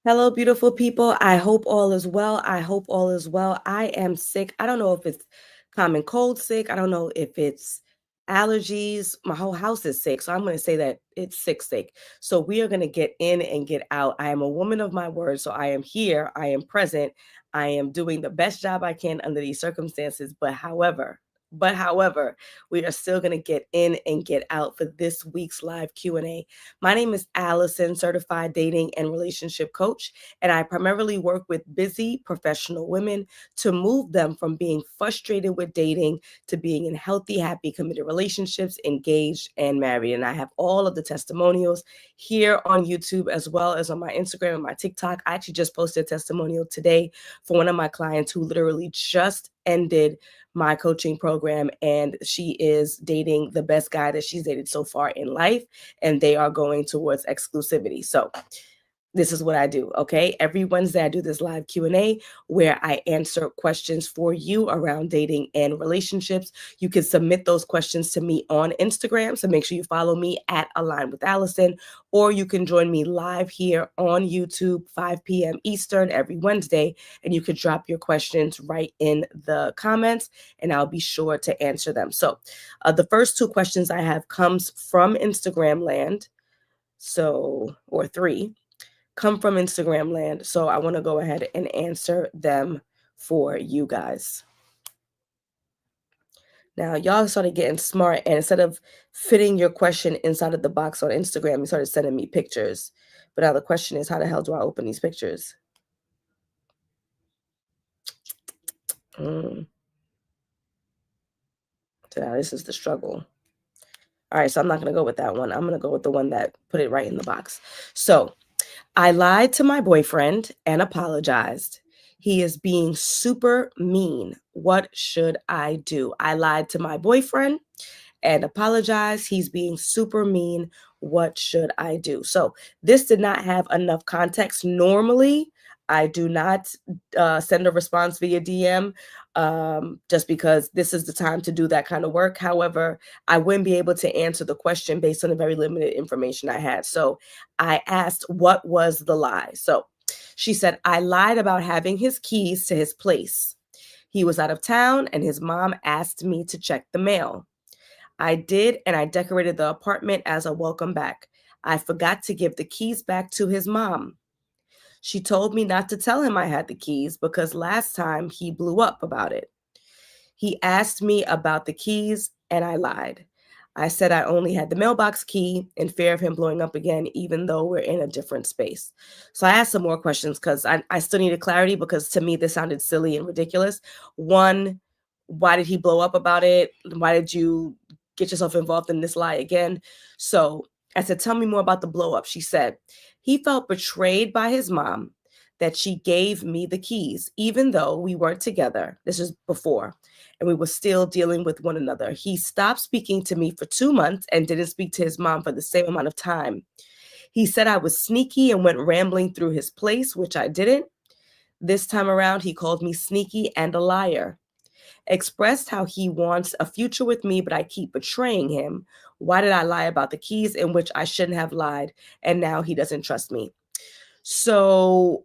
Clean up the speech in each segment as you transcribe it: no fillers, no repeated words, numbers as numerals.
Hello, beautiful people. I hope all is well. I hope all is well. I am sick. I don't know if it's common cold sick. I don't know if it's allergies. My whole house is sick. So I'm going to say that it's sick. So we are going to get in and get out. I am a woman of my word. So I am here. I am present. I am doing the best job I can under these circumstances. But however, we are still going to get in and get out for this week's live Q&A. My name is Alison, certified dating and relationship coach, and I primarily work with busy professional women to move them from being frustrated with dating to being in healthy, happy, committed relationships, engaged, and married. And I have all of the testimonials here on YouTube as well as on my Instagram and my TikTok. I actually just posted a testimonial today for one of my clients who literally just ended my coaching program, and she is dating the best guy that she's dated so far in life, and they are going towards exclusivity. So this is what I do, okay? Every Wednesday, I do this live Q&A where I answer questions for you around dating and relationships. You can submit those questions to me on Instagram, so make sure you follow me at Align with Alison, or you can join me live here on YouTube, 5 p.m. Eastern every Wednesday, and you can drop your questions right in the comments, and I'll be sure to answer them. So the first two questions I have comes from Instagram land, or three come from Instagram land. So I want to go ahead and answer them for you guys. Now, y'all started getting smart, and instead of fitting your question inside of the box on Instagram, you started sending me pictures. But now the question is, how the hell do I open these pictures? So now this is the struggle. All right, so I'm not going to go with that one. I'm going to go with the one that put it right in the box. So I lied to my boyfriend and apologized. He is being super mean. What should I do? I lied to my boyfriend and apologized. He's being super mean. What should I do? So this did not have enough context. Normally, I do not send a response via DM just because this is the time to do that kind of work. However, I wouldn't be able to answer the question based on the very limited information I had. So I asked, what was the lie? So she said, I lied about having his keys to his place. He was out of town and his mom asked me to check the mail. I did, and I decorated the apartment as a welcome back. I forgot to give the keys back to his mom. She told me not to tell him I had the keys because last time he blew up about it. He asked me about the keys, and I lied. I said I only had the mailbox key in fear of him blowing up again, even though we're in a different space. So I asked some more questions because I still needed clarity, because to me this sounded silly and ridiculous. One, why did he blow up about it? Why did you get yourself involved in this lie again? So I said, tell me more about the blow up. She said, he felt betrayed by his mom that she gave me the keys, even though we weren't together. This is before, and we were still dealing with one another. He stopped speaking to me for 2 months and didn't speak to his mom for the same amount of time. He said I was sneaky and went rambling through his place, which I didn't. This time around, he called me sneaky and a liar. Expressed how he wants a future with me, but I keep betraying him. Why did I lie about the keys, in which I shouldn't have lied? And now he doesn't trust me. So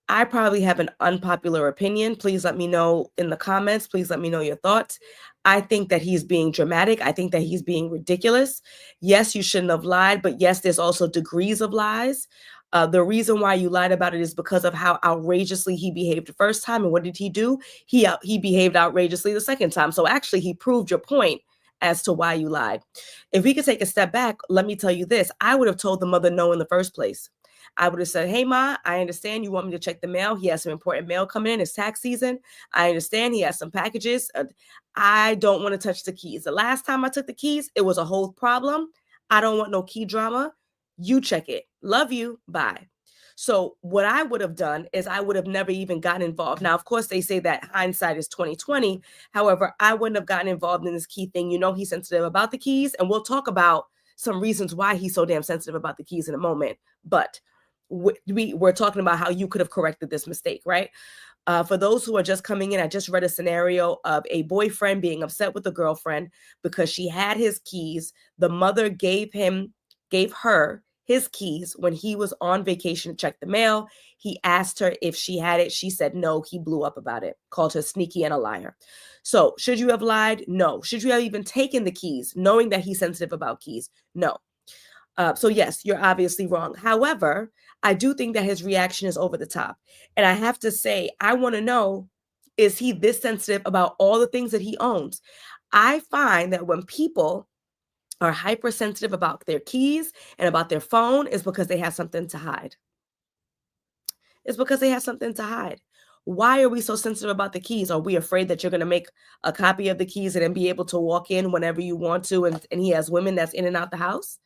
I probably have an unpopular opinion. Please let me know in the comments. Please let me know your thoughts. I think that he's being dramatic. I think that he's being ridiculous. Yes, you shouldn't have lied, but yes, there's also degrees of lies. The reason why you lied about it is because of how outrageously he behaved the first time. And what did he do? He behaved outrageously the second time. So actually, he proved your point as to why you lied. If we could take a step back, let me tell you this. I would have told the mother no in the first place. I would have said, hey, Ma, I understand you want me to check the mail. He has some important mail coming in. It's tax season. I understand he has some packages. I don't want to touch the keys. The last time I took the keys, it was a whole problem. I don't want no key drama. You check it. Love you. Bye. So what I would have done is I would have never even gotten involved. Now, of course, they say that hindsight is 2020. However, I wouldn't have gotten involved in this key thing. You know, he's sensitive about the keys, and we'll talk about some reasons why he's so damn sensitive about the keys in a moment. But we're talking about how you could have corrected this mistake, right? For those who are just coming in, I just read a scenario of a boyfriend being upset with a girlfriend because she had his keys. The mother gave her his keys when he was on vacation to check the mail. He asked her if she had it. She said no. He blew up about it, called her sneaky and a liar. So should you have lied? No. Should you have even taken the keys, knowing that he's sensitive about keys? No. So yes, you're obviously wrong. However, I do think that his reaction is over the top. And I have to say, I want to know, is he this sensitive about all the things that he owns? I find that when people are hypersensitive about their keys and about their phone, is because they have something to hide. It's because they have something to hide. Why are we so sensitive about the keys? Are we afraid that you're going to make a copy of the keys and then be able to walk in whenever you want to, and he has women that's in and out the house?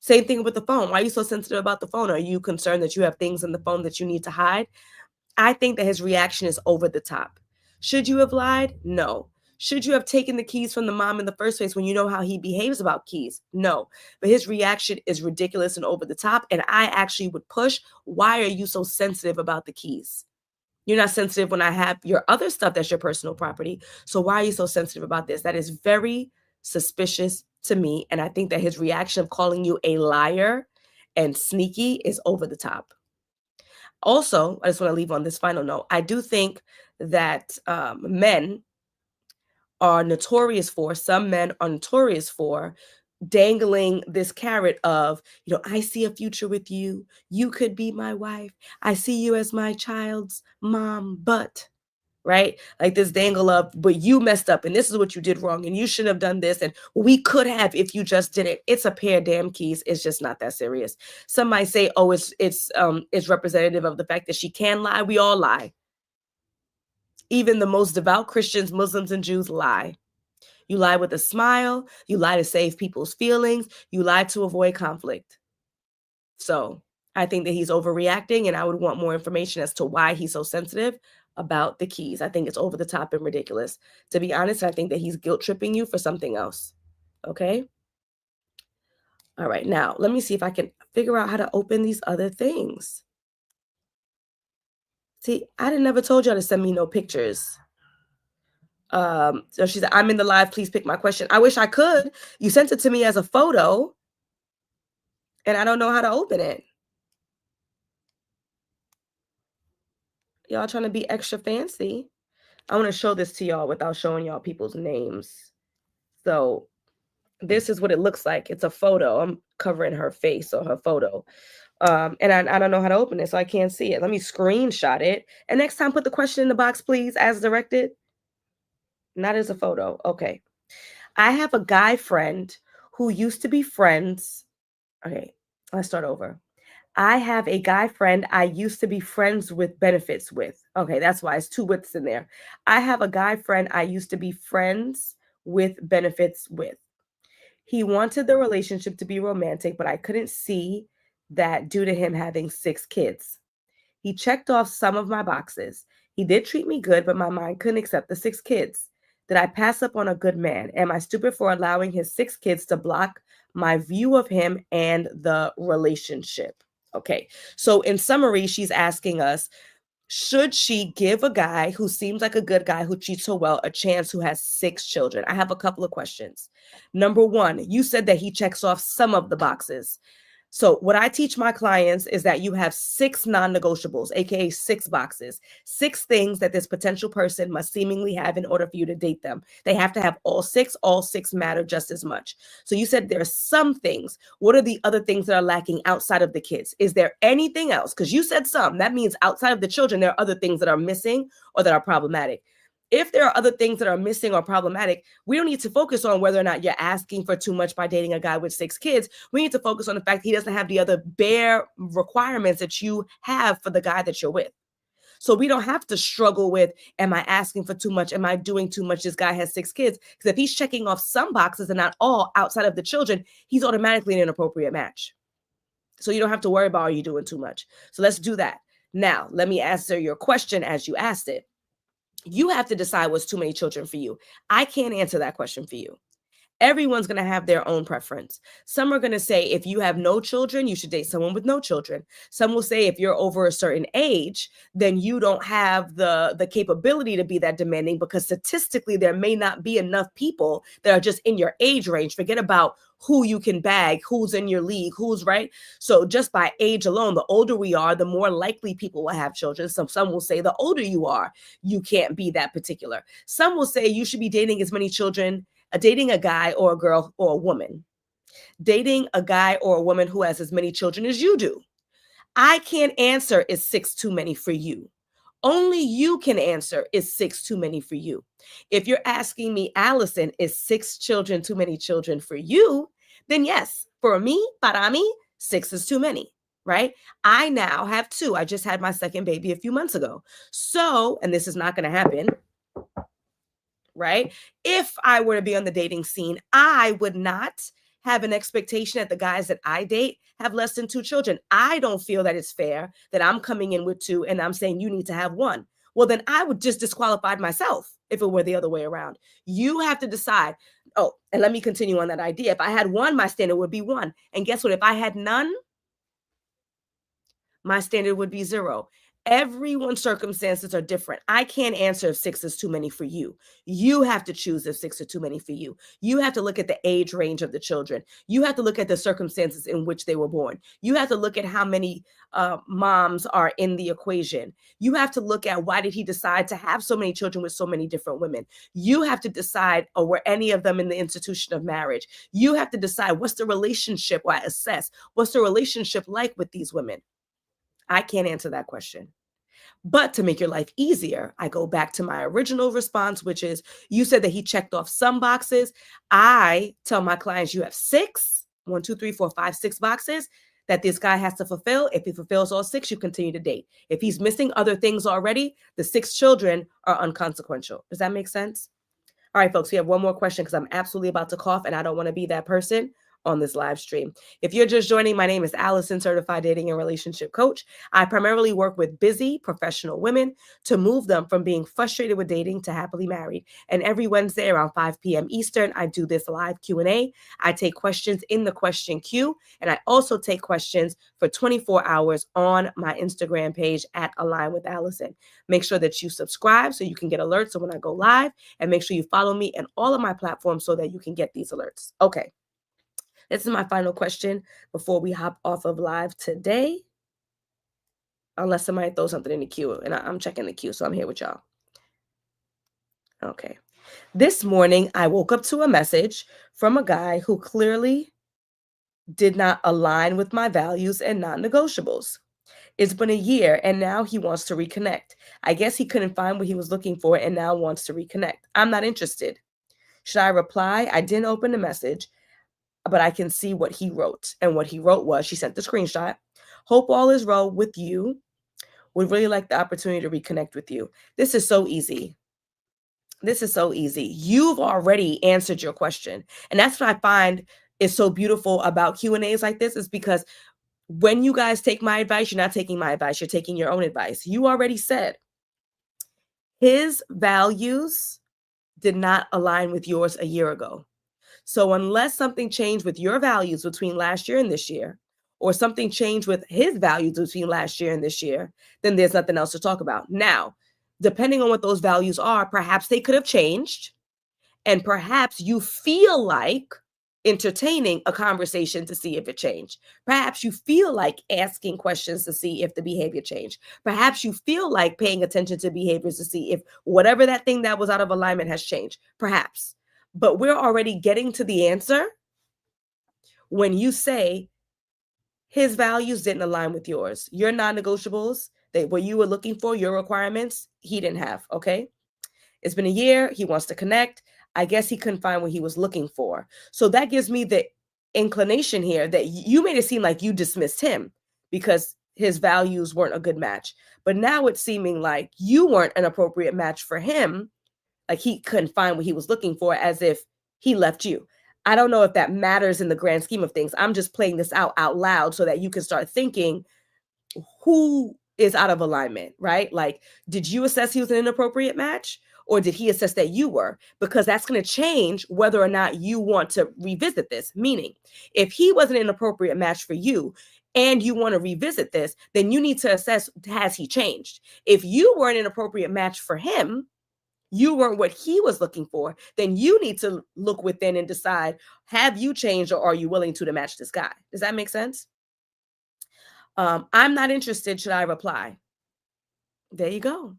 Same thing with the phone. Why are you so sensitive about the phone? Are you concerned that you have things in the phone that you need to hide? I think that his reaction is over the top. Should you have lied? No. Should you have taken the keys from the mom in the first place when you know how he behaves about keys? No. But his reaction is ridiculous and over the top. And I actually would push, why are you so sensitive about the keys? You're not sensitive when I have your other stuff that's your personal property. So why are you so sensitive about this? That is very suspicious to me. And I think that his reaction of calling you a liar and sneaky is over the top. Also, I just want to leave on this final note. I do think that men are notorious for, some men are notorious for dangling this carrot of, I see a future with you. You could be my wife. I see you as my child's mom, but, right? Like this dangle of, but you messed up and this is what you did wrong and you shouldn't have done this. And we could have if you just did it. It's a pair of damn keys. It's just not that serious. Some might say, oh, it's representative of the fact that she can lie. We all lie. Even the most devout Christians, Muslims, and Jews lie. You lie with a smile. You lie to save people's feelings. You lie to avoid conflict. So I think that he's overreacting, and I would want more information as to why he's so sensitive about the keys. I think it's over the top and ridiculous. To be honest, I think that he's guilt tripping you for something else. Okay? All right. Now, let me see if I can figure out how to open these other things. See, I never told y'all to send me no pictures. So she said, I'm in the live. Please pick my question. I wish I could. You sent it to me as a photo, and I don't know how to open it. Y'all trying to be extra fancy. I want to show this to y'all without showing y'all people's names. So this is what it looks like. It's a photo. I'm covering her face or her photo. And I don't know how to open it, so I can't see it. Let me screenshot it. And next time, put the question in the box, please, as directed. Not as a photo. Okay. I have a guy friend who used to be friends. Okay, let's start over. I have a guy friend I used to be friends with benefits with. Okay, that's why it's two widths in there. I have a guy friend I used to be friends with benefits with. He wanted the relationship to be romantic, but I couldn't see that due to him having 6 kids. He checked off some of my boxes. He did treat me good, but my mind couldn't accept the 6 kids. Did I pass up on a good man? Am I stupid for allowing his 6 kids to block my view of him and the relationship? Okay, so in summary, she's asking us, should she give a guy who seems like a good guy who treats her well a chance, who has 6 children? I have a couple of questions. Number one, you said that he checks off some of the boxes. So what I teach my clients is that you have 6 non-negotiables, aka 6 boxes, 6 things that this potential person must seemingly have in order for you to date them. They have to have all 6. All 6 matter just as much. So you said there are some things. What are the other things that are lacking outside of the kids? Is there anything else? Because you said some. That means outside of the children, there are other things that are missing or that are problematic. If there are other things that are missing or problematic, we don't need to focus on whether or not you're asking for too much by dating a guy with 6 kids. We need to focus on the fact he doesn't have the other bare requirements that you have for the guy that you're with. So we don't have to struggle with, am I asking for too much? Am I doing too much? This guy has 6 kids. Because if he's checking off some boxes and not all outside of the children, he's automatically an inappropriate match. So you don't have to worry about, are you doing too much? So let's do that. Now, let me answer your question as you asked it. You have to decide what's too many children for you. I can't answer that question for you. Everyone's going to have their own preference. Some are going to say if you have no children, you should date someone with no children. Some will say if you're over a certain age, then you don't have the capability to be that demanding, because statistically there may not be enough people that are just in your age range. Forget about who you can bag, who's in your league, who's right. So just by age alone, the older we are, the more likely people will have children. Some will say the older you are, you can't be that particular. Some will say you should be dating as many children, dating a guy or a girl or a woman, dating a guy or a woman who has as many children as you do. I can't answer is 6 too many for you. Only you can answer is 6 too many for you. If you're asking me, Alison, is 6 children too many children for you? Then yes, for me, para mí, 6 is too many, right? I now have 2. I just had my second baby a few months ago. So, and this is not going to happen, right? If I were to be on the dating scene, I would not have an expectation that the guys that I date have less than 2 children. I don't feel that it's fair that I'm coming in with 2 and I'm saying you need to have 1. Well, then I would just disqualify myself if it were the other way around. You have to decide. Oh, and let me continue on that idea. If I had 1, my standard would be 1. And guess what? If I had none, my standard would be 0. Everyone's circumstances are different. I can't answer if 6 is too many for you. You have to choose if 6 are too many for you. You have to look at the age range of the children. You have to look at the circumstances in which they were born. You have to look at how many moms are in the equation. You have to look at why did he decide to have so many children with so many different women. You have to decide, were any of them in the institution of marriage? You have to decide what's the relationship, or assess what's the relationship like with these women. I can't answer that question. But to make your life easier, I go back to my original response, which is you said that he checked off some boxes. I tell my clients you have 6, 1, 2, 3, 4, 5, 6 boxes that this guy has to fulfill. If he fulfills all 6, you continue to date. If he's missing other things already, the 6 children are unconsequential. Does that make sense? All right, folks, we have one more question because I'm absolutely about to cough and I don't want to be that person on this live stream. If you're just joining, my name is Alison, certified dating and relationship coach. I primarily work with busy professional women to move them from being frustrated with dating to happily married. And every Wednesday around 5 p.m. Eastern, I do this live Q&A. I take questions in the question queue, and I also take questions for 24 hours on my Instagram page at Align with Alison. Make sure that you subscribe so you can get alerts when I go live, and make sure you follow me in all of my platforms so that you can get these alerts. Okay. This is my final question before we hop off of live today. Unless somebody throws something in the queue, and I'm checking the queue, so I'm here with y'all. Okay. This morning, I woke up to a message from a guy who clearly did not align with my values and non-negotiables. It's been a year, and now he wants to reconnect. I guess he couldn't find what he was looking for and now wants to reconnect. I'm not interested. Should I reply? I didn't open the message, but I can see what he wrote. And what he wrote was, she sent the screenshot. Hope all is well with you. Would really like the opportunity to reconnect with you. This is so easy. This is so easy. You've already answered your question. And that's what I find is so beautiful about Q&As like this, is because when you guys take my advice, you're not taking my advice. You're taking your own advice. You already said his values did not align with yours a year ago. So unless something changed with your values between last year and this year, or something changed with his values between last year and this year, then there's nothing else to talk about. Now, depending on what those values are, perhaps they could have changed, and perhaps you feel like entertaining a conversation to see if it changed. Perhaps you feel like asking questions to see if the behavior changed. Perhaps you feel like paying attention to behaviors to see if whatever that thing that was out of alignment has changed. Perhaps. But we're already getting to the answer when you say his values didn't align with yours. Your non-negotiables, what you were looking for, your requirements, he didn't have, okay? It's been a year. He wants to connect. I guess he couldn't find what he was looking for. So that gives me the inclination here that you made it seem like you dismissed him because his values weren't a good match. But now it's seeming like you weren't an appropriate match for him. Like he couldn't find what he was looking for, as if he left you. I don't know if that matters in the grand scheme of things. I'm just playing this out loud so that you can start thinking who is out of alignment, right? Like, did you assess he was an inappropriate match? or did he assess that you were? Because that's going to change whether or not you want to revisit this. Meaning, if he wasn't an appropriate match for you and you want to revisit this, then you need to assess, has he changed? If you were an inappropriate match for him, you weren't what he was looking for, then you need to look within and decide, have you changed or are you willing to match this guy? Does that make sense? I'm not interested. Should I reply? There you go.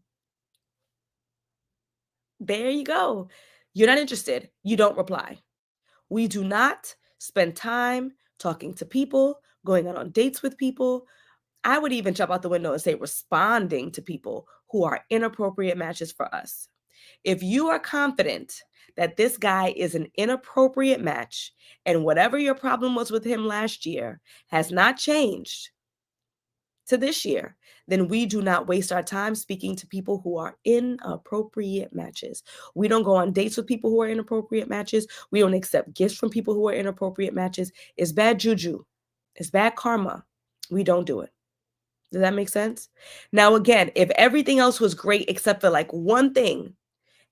There you go. You're not interested. You don't reply. We do not spend time talking to people, going out on dates with people. I would even jump out the window and say responding to people who are inappropriate matches for us. If you are confident that this guy is an inappropriate match and whatever your problem was with him last year has not changed to this year, then we do not waste our time speaking to people who are inappropriate matches. We don't go on dates with people who are inappropriate matches. We don't accept gifts from people who are inappropriate matches. It's bad juju. It's bad karma. We don't do it. Does that make sense? Now, again, if everything else was great except for like one thing,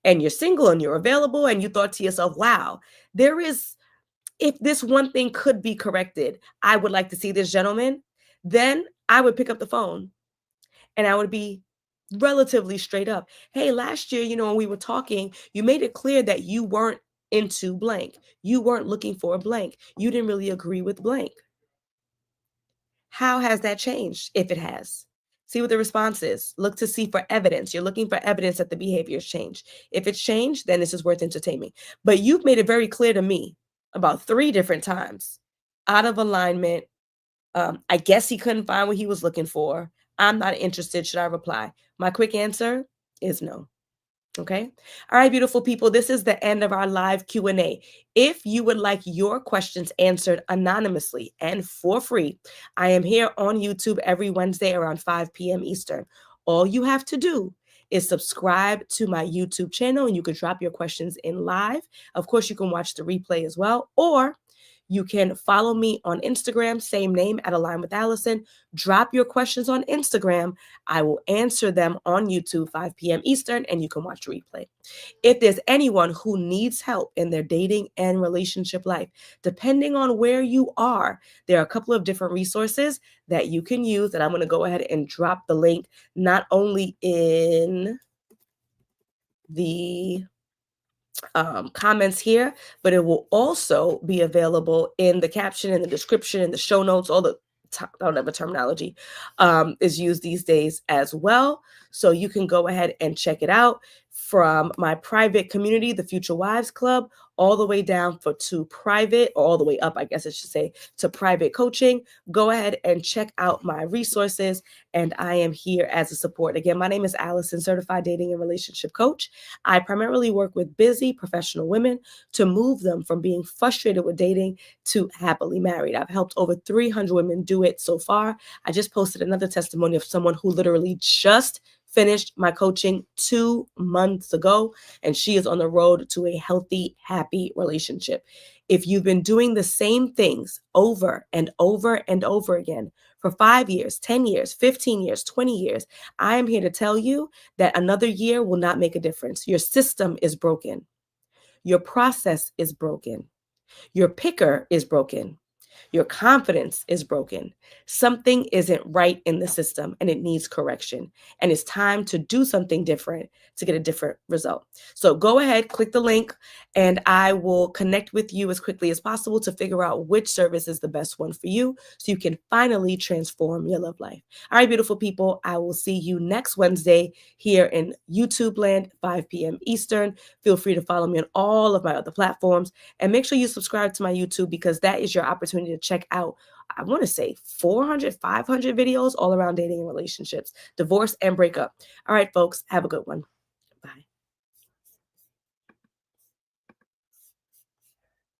and you're single and you're available and you thought to yourself, wow, if this one thing could be corrected, I would like to see this gentleman, then I would pick up the phone and I would be relatively straight up. Hey, last year, when we were talking, you made it clear that you weren't into blank. You weren't looking for a blank. You didn't really agree with blank. How has that changed, if it has? See what the response is. Look to see for evidence. You're looking for evidence that the behavior has changed. If it's changed, then this is worth entertaining. But you've made it very clear to me about 3 different times. Out of alignment. I guess he couldn't find what he was looking for. I'm not interested. Should I reply? My quick answer is no. Okay. All right, beautiful people. This is the end of our live Q&A. If you would like your questions answered anonymously and for free, I am here on YouTube every Wednesday around 5 p.m. Eastern. All you have to do is subscribe to my YouTube channel and you can drop your questions in live. Of course, you can watch the replay as well, or you can follow me on Instagram, same name, at Align with Alison. Drop your questions on Instagram. I will answer them on YouTube, 5 p.m. Eastern, and you can watch replay. If there's anyone who needs help in their dating and relationship life, depending on where you are, there are a couple of different resources that you can use, and I'm going to go ahead and drop the link not only in the comments here, but it will also be available in the caption, in the description, in the show notes, all the whatever terminology is used these days as well. So you can go ahead and check it out, from my private community, the Future Wives Club, all the way down to private, or all the way up, I guess I should say, to private coaching. Go ahead and check out my resources, and I am here as a support. Again, my name is Alison, certified dating and relationship coach. I primarily work with busy professional women to move them from being frustrated with dating to happily married. I've helped over 300 women do it so far. I just posted another testimony of someone who literally just finished my coaching 2 months ago, and she is on the road to a healthy, happy relationship. If you've been doing the same things over and over and over again for 5 years, 10 years, 15 years, 20 years, I am here to tell you that another year will not make a difference. Your system is broken. Your process is broken. Your picker is broken. Your confidence is broken. Something isn't right in the system and it needs correction. And it's time to do something different to get a different result. So go ahead, click the link, and I will connect with you as quickly as possible to figure out which service is the best one for you so you can finally transform your love life. All right, beautiful people, I will see you next Wednesday here in YouTube land, 5 p.m. Eastern. Feel free to follow me on all of my other platforms, and make sure you subscribe to my YouTube, because that is your opportunity to check out, I want to say 400, 500 videos all around dating and relationships, divorce and breakup. All right, folks, have a good one.